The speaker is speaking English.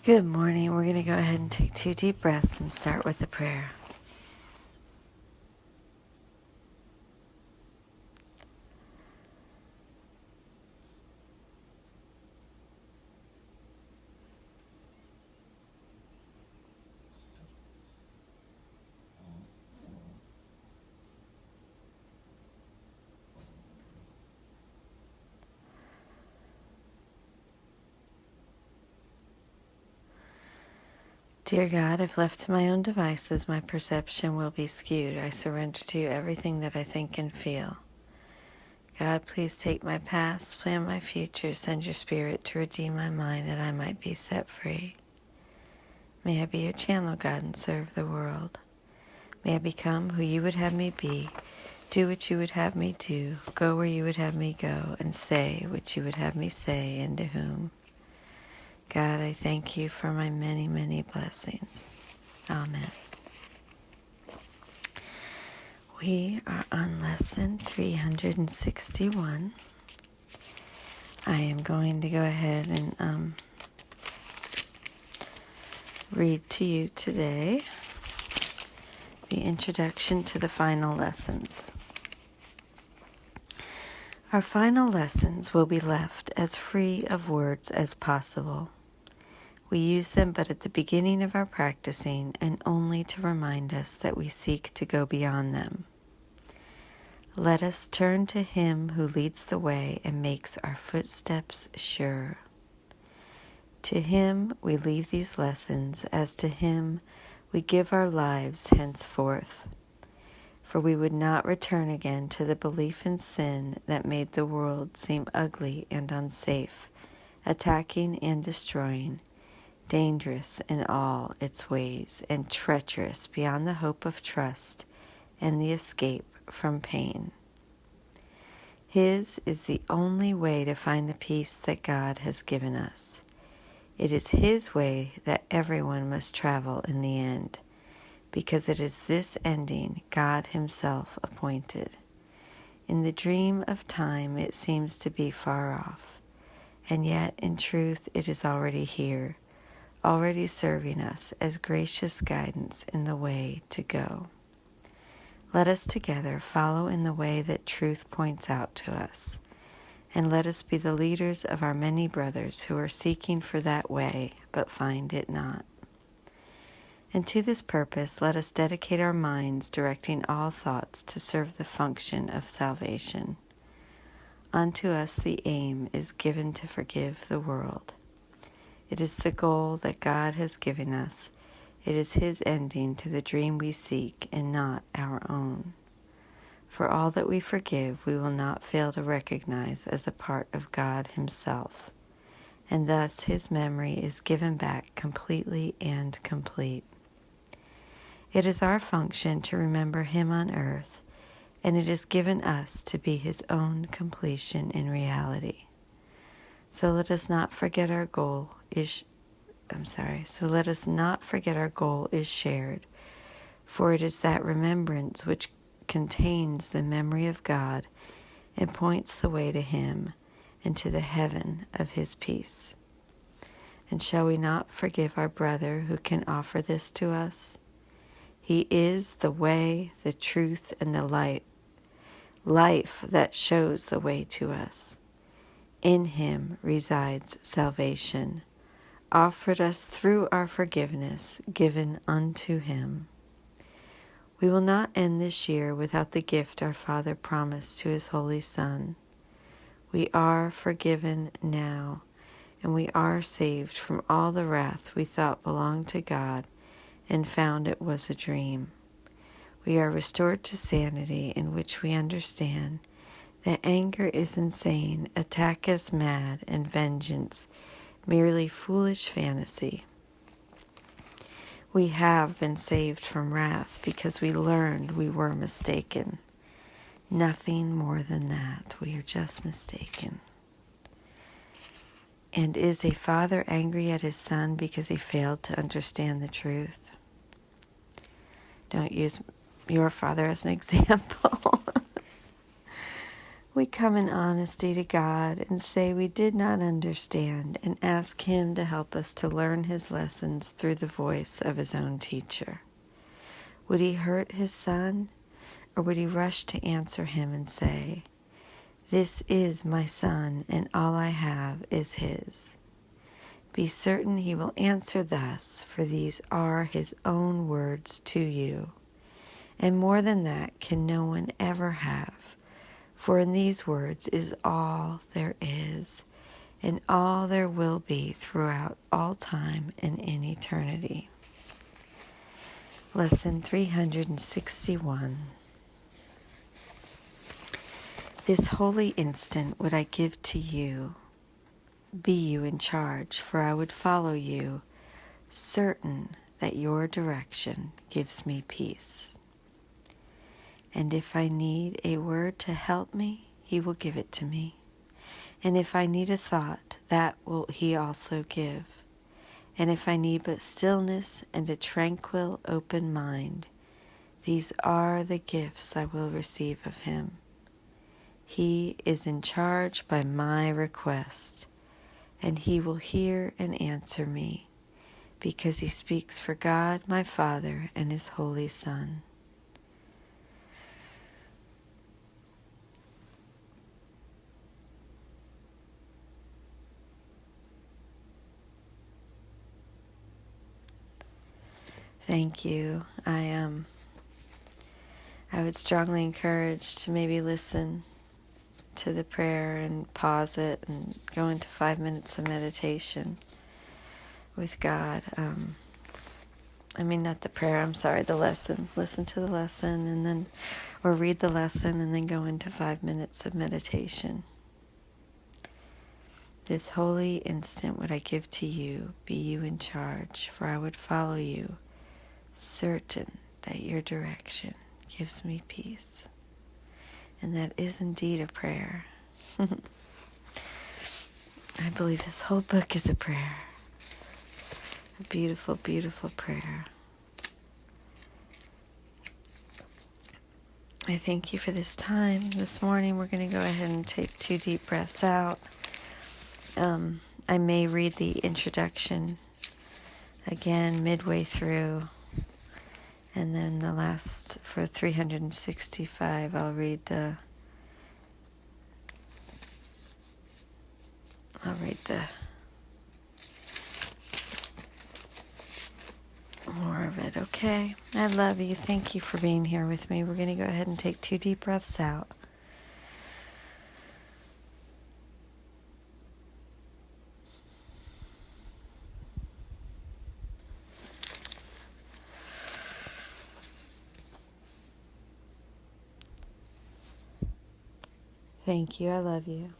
Good morning. We're going to go ahead and take 2 deep breaths and start with a prayer. Dear God, if left to my own devices, my perception will be skewed. I surrender to you everything that I think and feel. God, please take my past, plan my future, send your spirit to redeem my mind that I might be set free. May I be your channel, God, and serve the world. May I become who you would have me be, do what you would have me do, go where you would have me go, and say what you would have me say, and to whom. God, I thank you for my many, many blessings. Amen. We are on lesson 361. I am going to go ahead and read to you today the introduction to the final lessons. Our final lessons will be left as free of words as possible. We use them but at the beginning of our practicing and only to remind us that we seek to go beyond them. Let us turn to Him who leads the way and makes our footsteps sure. To Him we leave these lessons, as to Him we give our lives henceforth. For we would not return again to the belief in sin that made the world seem ugly and unsafe, attacking and destroying, dangerous in all its ways, and treacherous beyond the hope of trust and the escape from pain. His is the only way to find the peace that God has given us. It is His way that everyone must travel in the end, because it is this ending God Himself appointed. In the dream of time it seems to be far off, and yet in truth it is already here, already serving us as gracious guidance in the way to go. Let us together follow in the way that truth points out to us, and let us be the leaders of our many brothers who are seeking for that way but find it not. And to this purpose let us dedicate our minds, directing all thoughts to serve the function of salvation. Unto us the aim is given to forgive the world. It is the goal that God has given us. It is His ending to the dream we seek and not our own. For all that we forgive we will not fail to recognize as a part of God Himself, and thus His memory is given back completely and complete. It is our function to remember Him on earth, and it is given us to be His own completion in reality. So let us not forget our goal is shared, for it is that remembrance which contains the memory of God and points the way to Him and to the heaven of His peace. And shall we not forgive our brother who can offer this to us? He is the way, the truth, and the life that shows the way to us. In Him resides salvation, offered us through our forgiveness given unto Him. We will not end this year without the gift our Father promised to His Holy Son. We are forgiven now, and we are saved from all the wrath we thought belonged to God and found it was a dream. We are restored to sanity, in which we understand that anger is insane, attack is mad, and vengeance merely foolish fantasy. We have been saved from wrath because we learned we were mistaken. Nothing more than that. We are just mistaken. And is a father angry at his son because he failed to understand the truth? Don't use your father as an example. We come in honesty to God and say we did not understand and ask Him to help us to learn His lessons through the voice of His own teacher. Would He hurt His Son, or would He rush to answer him and say, "This is my Son, and all I have is His"? Be certain He will answer thus, for these are His own words to you. And more than that can no one ever have, for in these words is all there is, and all there will be throughout all time and in eternity. Lesson 361. This holy instant would I give to you. Be you in charge, for I would follow you, certain that your direction gives me peace. And if I need a word to help me, He will give it to me. And if I need a thought, that will He also give. And if I need but stillness and a tranquil, open mind, these are the gifts I will receive of Him. He is in charge by my request, and He will hear and answer me, because He speaks for God, my Father, and His Holy Son. Thank you. I would strongly encourage to maybe listen to the prayer and pause it and go into 5 minutes of meditation with God. Not the prayer, I'm sorry, the lesson. Listen to the lesson and then, or read the lesson and then go into 5 minutes of meditation. This holy instant would I give to you, be you in charge, for I would follow you, certain that your direction gives me peace. And that is indeed a prayer. I believe this whole book is a prayer. A beautiful, beautiful prayer. I thank you for this time. This morning we're going to go ahead and take 2 deep breaths out. I may read the introduction again midway through. And then the last, for 365, I'll read more of it, okay? I love you. Thank you for being here with me. We're going to go ahead and take 2 deep breaths out. Thank you. I love you.